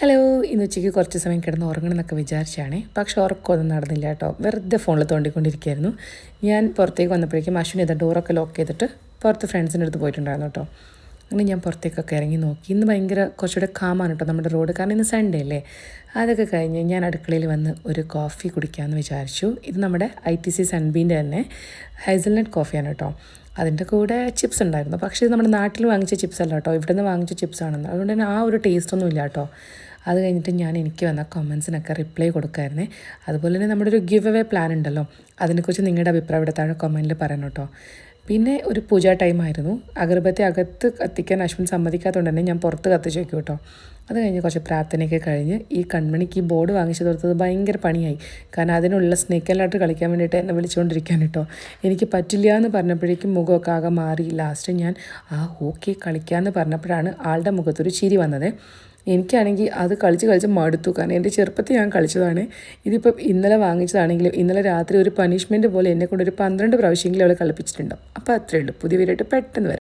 Hello ഇന്ന് ഉച്ചയ്ക്ക് കുറച്ച് സമയം കിടന്ന് ഉറങ്ങണം എന്നൊക്കെ വിചാരിച്ചാണേ, പക്ഷെ ഉറക്കമൊന്നും നടന്നില്ല കേട്ടോ. വെറുതെ ഫോണിൽ തോണ്ടിക്കൊണ്ടിരിക്കുകയായിരുന്നു. ഞാൻ പുറത്തേക്ക് വന്നപ്പോഴേക്കും അശ്വിനി ഇതാ ഡോറൊക്കെ ലോക്ക് ചെയ്തിട്ട് പുറത്ത് ഫ്രണ്ട്സിൻ്റെ അടുത്ത് പോയിട്ടുണ്ടായിരുന്നു കേട്ടോ. അങ്ങനെ ഞാൻ പുറത്തേക്കൊക്കെ ഇറങ്ങി നോക്കി. ഇന്ന് ഭയങ്കര കുറച്ചുകൂടെ കാമാണ് കേട്ടോ നമ്മുടെ റോഡ്, കാരണം ഇന്ന് സൺഡേ അല്ലേ. അതൊക്കെ കഴിഞ്ഞ് ഞാൻ അടുക്കളയിൽ വന്ന് ഒരു കോഫി കുടിക്കാമെന്ന് വിചാരിച്ചു. ഇത് നമ്മുടെ ITC സൺബീൻ്റെ തന്നെ ഹൈസൽനട്ട് കോഫിയാണ് കേട്ടോ. അതിൻ്റെ കൂടെ ചിപ്സ് ഉണ്ടായിരുന്നു, പക്ഷേ ഇത് നമ്മുടെ നാട്ടിൽ വാങ്ങിച്ച ചിപ്സ് അല്ല കേട്ടോ, ഇവിടെ നിന്ന് വാങ്ങിച്ച ചിപ്സ് ആണെന്ന്. അതുകൊണ്ട് തന്നെ ആ ഒരു ടേസ്റ്റൊന്നും ഇല്ല കേട്ടോ. അത് കഴിഞ്ഞിട്ട് ഞാൻ എനിക്ക് വന്ന കമൻസിനൊക്കെ റിപ്ലൈ കൊടുക്കായിരുന്നേ. അതുപോലെ തന്നെ നമ്മുടെ ഒരു ഗിവ് അവേ പ്ലാൻ ഉണ്ടല്ലോ, അതിനെക്കുറിച്ച് നിങ്ങളുടെ അഭിപ്രായം ഇവിടെ താഴെ കമൻറ്റിൽ പറയണം കേട്ടോ. പിന്നെ ഒരു പൂജാ ടൈമായിരുന്നു. അഗർബത്തി അകത്ത് കത്തിക്കാൻ അശ്വിൻ സമ്മതിക്കാത്തതുകൊണ്ട് തന്നെ ഞാൻ പുറത്ത് കത്തിച്ച് വയ്ക്കും കേട്ടോ. അത് കഴിഞ്ഞ് കുറച്ച് പ്രാർത്ഥനയൊക്കെ കഴിഞ്ഞ് ഈ കൺമണിക്ക് ഈ ബോർഡ് വാങ്ങിച്ചു കൊടുത്തത് ഭയങ്കര പണിയായി. കാരണം അതിനുള്ള സ്നേക്ക് ആൻഡ് കളിക്കാൻ വേണ്ടിയിട്ട് എന്നെ വിളിച്ചുകൊണ്ടിരിക്കാൻ കേട്ടോ. എനിക്ക് പറ്റില്ല എന്ന് പറഞ്ഞപ്പോഴേക്കും മുഖമൊക്കെ ആകെ മാറി. ലാസ്റ്റ് ഞാൻ ഓക്കെ കളിക്കാമെന്ന് പറഞ്ഞപ്പോഴാണ് ആളുടെ മുഖത്തൊരു ചിരി വന്നത്. എനിക്കാണെങ്കിൽ അത് കളിച്ച് മടുത്തു. കാരണം എൻ്റെ ചെറുപ്പത്തിൽ ഞാൻ കളിച്ചതാണ്. ഇതിപ്പോൾ ഇന്നലെ വാങ്ങിച്ചതാണെങ്കിലും ഇന്നലെ രാത്രി ഒരു പണിഷ്മെൻറ്റ് പോലെ എന്നെക്കൊണ്ട് ഒരു 12 പ്രാവശ്യമെങ്കിലും അവൾ കളിപ്പിച്ചിട്ടുണ്ടാവും. അപ്പോൾ അത്രയേ ഉള്ളൂ. പുതിയ വീടായിട്ട് പെട്ടെന്ന് വരാം.